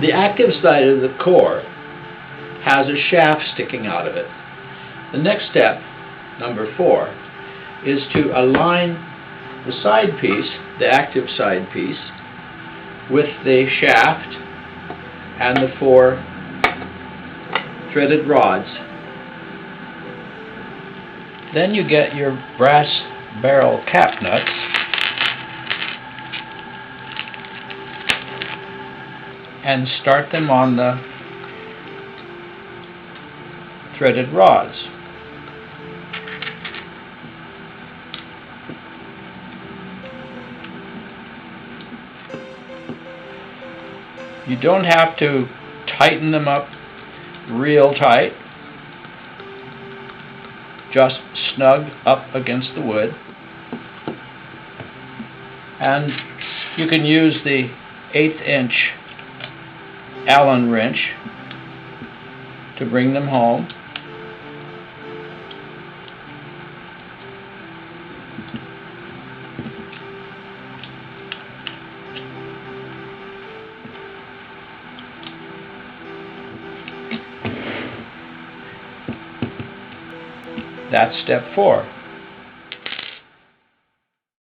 The active side of the core has a shaft sticking out of it. The next step, number 4, is to align the side piece, the active side piece, with the shaft and the 4 threaded rods. Then you get your brass barrel cap nuts and start them on the threaded rods. You don't have to tighten them up real tight, just snug up against the wood. And you can use the 1/8 inch Allen wrench to bring them home. That's step 4.